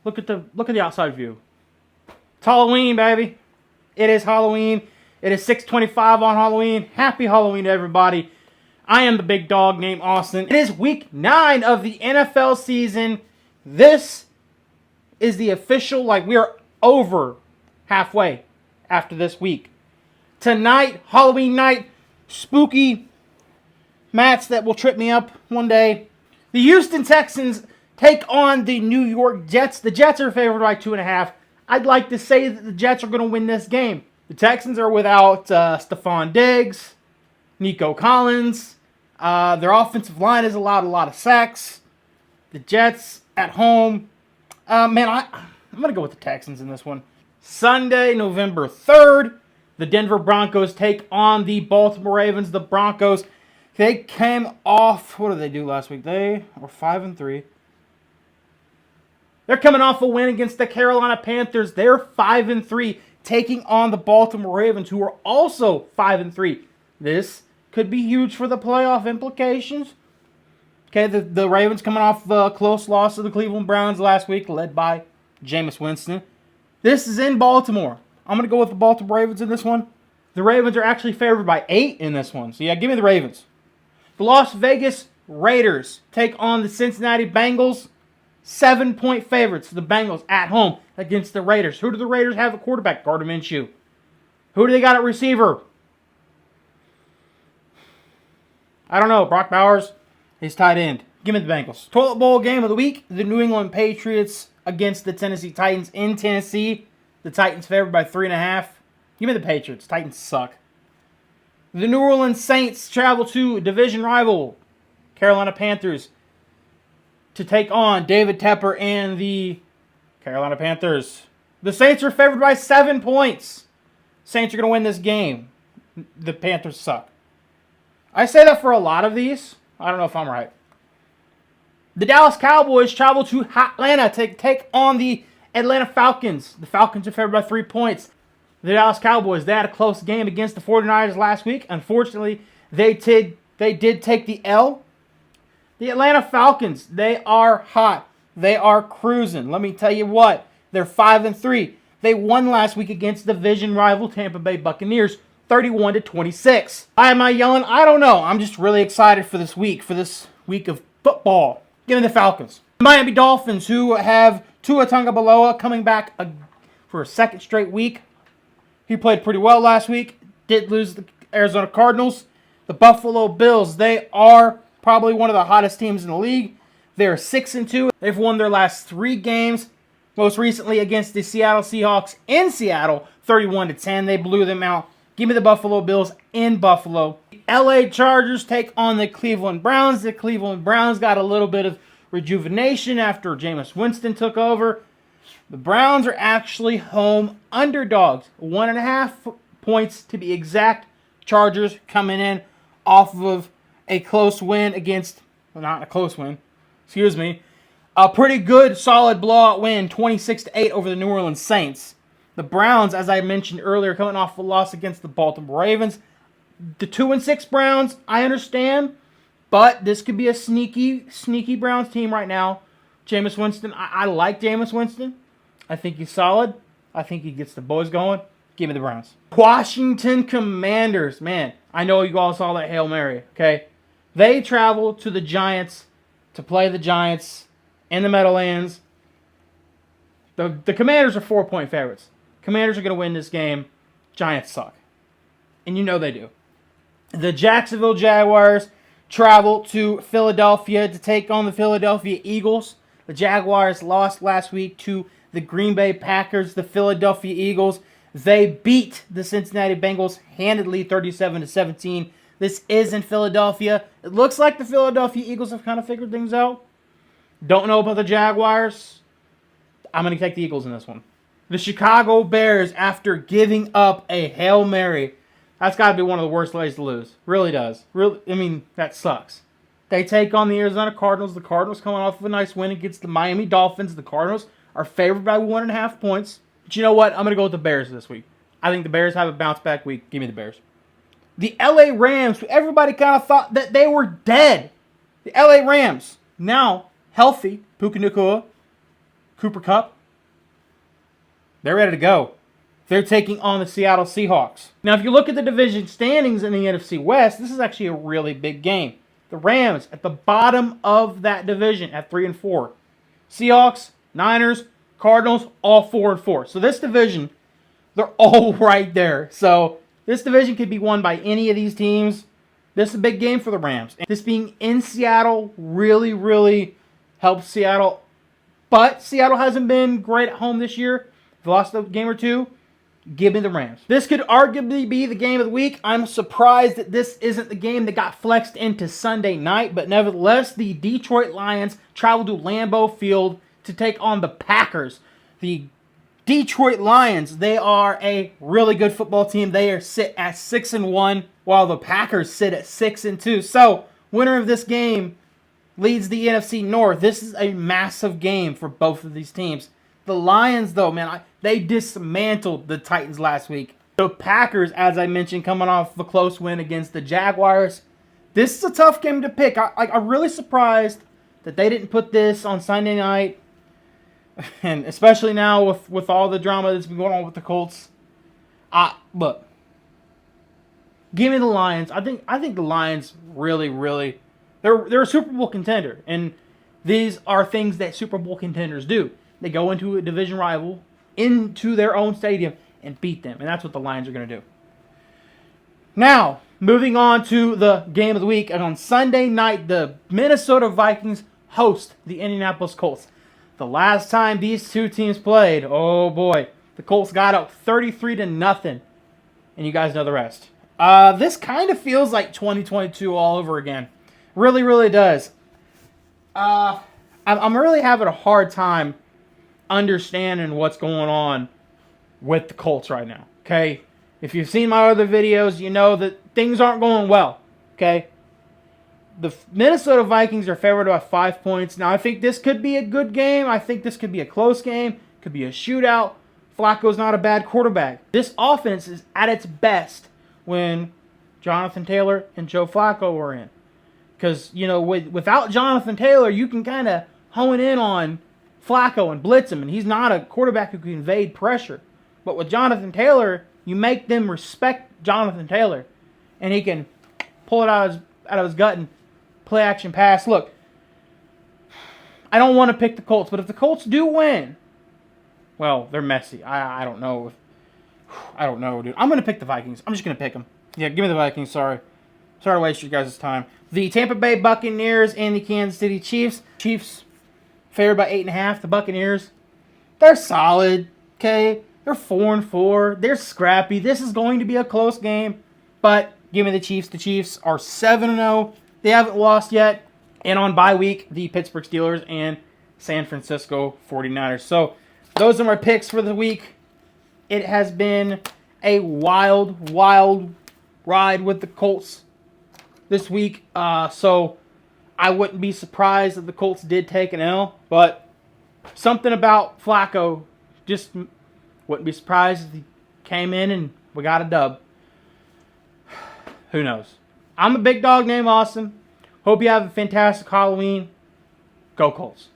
Look at the outside view. It's Halloween, baby. It is Halloween. It is 6:25 on Halloween. Happy Halloween to everybody. I am the big dog named Austin. It is week 9 of the NFL season. This is the official, we are over halfway after this week. Tonight, Halloween night, spooky match that will trip me up one day. The Houston Texans take on the New York Jets. The Jets are favored by 2.5. I'd like to say that the Jets are going to win this game. The Texans are without Stephon Diggs, Nico Collins. Their offensive line has allowed a lot of sacks. The Jets at home. I'm going to go with the Texans in this one. Sunday, November 3rd, the Denver Broncos take on the Baltimore Ravens. The Broncos, they came off, what did they do last week? They were 5-3. They're coming off a win against the Carolina Panthers. They're 5-3, taking on the Baltimore Ravens, who are also 5-3. This could be huge for the playoff implications. Okay, the Ravens coming off a close loss to the Cleveland Browns last week, led by Jameis Winston. This is in Baltimore. I'm going to go with the Baltimore Ravens in this one. The Ravens are actually favored by 8 in this one. So, yeah, give me the Ravens. The Las Vegas Raiders take on the Cincinnati Bengals. 7-point favorites. The Bengals at home against the Raiders. Who do the Raiders have at quarterback? Gardner Minshew. Who do they got at receiver? I don't know. Brock Bowers. He's tight end. Give me the Bengals. Toilet Bowl game of the week. The New England Patriots against the Tennessee Titans in Tennessee. The Titans favored by 3.5. Give me the Patriots. Titans suck. The New Orleans Saints travel to division rival Carolina Panthers to take on David Tepper and the Carolina Panthers. The Saints are favored by 7 points. Saints are going to win this game. The Panthers suck. I say that for a lot of these. I don't know if I'm right. The Dallas Cowboys travel to Atlanta to take on the Atlanta Falcons. The Falcons are favored by 3 points. The Dallas Cowboys, they had a close game against the 49ers last week. Unfortunately, they did take the L. The Atlanta Falcons, they are hot. They are cruising. Let me tell you what. They're 5-3. They won last week against division rival Tampa Bay Buccaneers, 31-26. Why am I yelling? I don't know. I'm just really excited for this week of football. Give me the Falcons. The Miami Dolphins, who have Tua Tagovailoa coming back for a second straight week. He played pretty well last week. Did lose the Arizona Cardinals. The Buffalo Bills, they are probably one of the hottest teams in the league. They're 6-2. They've won their last 3 games. Most recently against the Seattle Seahawks in Seattle, 31-10. They blew them out. Give me the Buffalo Bills in Buffalo. The LA Chargers take on the Cleveland Browns. The Cleveland Browns got a little bit of rejuvenation after Jameis Winston took over. The Browns are actually home underdogs. 1.5 points to be exact. Chargers coming in off of a close win against, well, not a close win, excuse me, a pretty good solid blowout win, 26-8 over the New Orleans Saints. The Browns, as I mentioned earlier, coming off a loss against the Baltimore Ravens. The 2-6 Browns, I understand, but this could be a sneaky Browns team right now. Jameis Winston, I like Jameis Winston. I think he's solid. I think he gets the boys going. Give me the Browns. Washington Commanders. Man, I know you all saw that Hail Mary, okay? They travel to the Giants to play the Giants in the Meadowlands. The Commanders are 4-point favorites. Commanders are going to win this game. Giants suck. And you know they do. The Jacksonville Jaguars travel to Philadelphia to take on the Philadelphia Eagles. The Jaguars lost last week to the Green Bay Packers. The Philadelphia Eagles, they beat the Cincinnati Bengals handedly, 37-17. This is in Philadelphia. It looks like the Philadelphia Eagles have kind of figured things out. Don't know about the Jaguars. I'm going to take the Eagles in this one. The Chicago Bears, after giving up a Hail Mary, that's got to be one of the worst ways to lose. Really does. That sucks. They take on the Arizona Cardinals. The Cardinals coming off of a nice win against the Miami Dolphins. The Cardinals are favored by 1.5 points. But you know what? I'm going to go with the Bears this week. I think the Bears have a bounce-back week. Give me the Bears. The LA Rams, who everybody kind of thought that they were dead. The LA Rams, now healthy. Puka Nacua, Cooper Kupp, They're ready to go. They're taking on the Seattle Seahawks. Now, if you look at the division standings in the NFC West, this is actually a really big game. The Rams at the bottom of that division at 3-4. Seahawks, Niners, Cardinals, all 4-4. So this division, they're all right there. So this division could be won by any of these teams. This is a big game for the Rams. And this being in Seattle really, really helps Seattle. But Seattle hasn't been great at home this year. They've lost a game or two. Give me the Rams. This could arguably be the game of the week. I'm surprised that this isn't the game that got flexed into Sunday night. But nevertheless, the Detroit Lions travel to Lambeau Field to take on the Packers. The Detroit Lions, they are a really good football team. They are sit at 6-1, while the Packers sit at 6-2. So, winner of this game leads the NFC North. This is a massive game for both of these teams. The Lions, though, man, they dismantled the Titans last week. The Packers, as I mentioned, coming off a close win against the Jaguars. This is a tough game to pick. I'm really surprised that they didn't put this on Sunday night. And especially now with all the drama that's been going on with the Colts. Look, give me the Lions. I think the Lions really, they're a Super Bowl contender. And these are things that Super Bowl contenders do. They go into a division rival, into their own stadium, and beat them. And that's what the Lions are going to do. Now, moving on to the game of the week. And on Sunday night, the Minnesota Vikings host the Indianapolis Colts. The last time these two teams played, oh boy, the Colts got up 33-0. And you guys know the rest. This kind of feels like 2022 all over again. Really, really does. I'm really having a hard time understanding what's going on with the Colts right now, okay? If you've seen my other videos, you know that things aren't going well, okay? The Minnesota Vikings are favored by 5 points. Now, I think this could be a good game. I think this could be a close game. Could be a shootout. Flacco's not a bad quarterback. This offense is at its best when Jonathan Taylor and Joe Flacco were in. Because, you know, without Jonathan Taylor, you can kind of hone in on Flacco and blitz him, and he's not a quarterback who can evade pressure. But with Jonathan Taylor, you make them respect Jonathan Taylor, and he can pull it out of his gut and play action pass. Look, I don't want to pick the Colts, but if the Colts do win, well, they're messy. I don't know. I don't know, dude. I'm going to pick the Vikings. I'm just going to pick them. Yeah, give me the Vikings. Sorry to waste your guys' time. The Tampa Bay Buccaneers and the Kansas City Chiefs. Chiefs favored by 8.5. The Buccaneers, they're solid, okay? They're 4-4. They're scrappy. This is going to be a close game, but give me the Chiefs. The Chiefs are 7-0. They haven't lost yet. And on bye week, the Pittsburgh Steelers and San Francisco 49ers. So those are my picks for the week. It has been a wild ride with the Colts this week. So I wouldn't be surprised if the Colts did take an L, but something about Flacco, just wouldn't be surprised if he came in and we got a dub. Who knows? I'm a big dog named Austin. Hope you have a fantastic Halloween. Go Colts.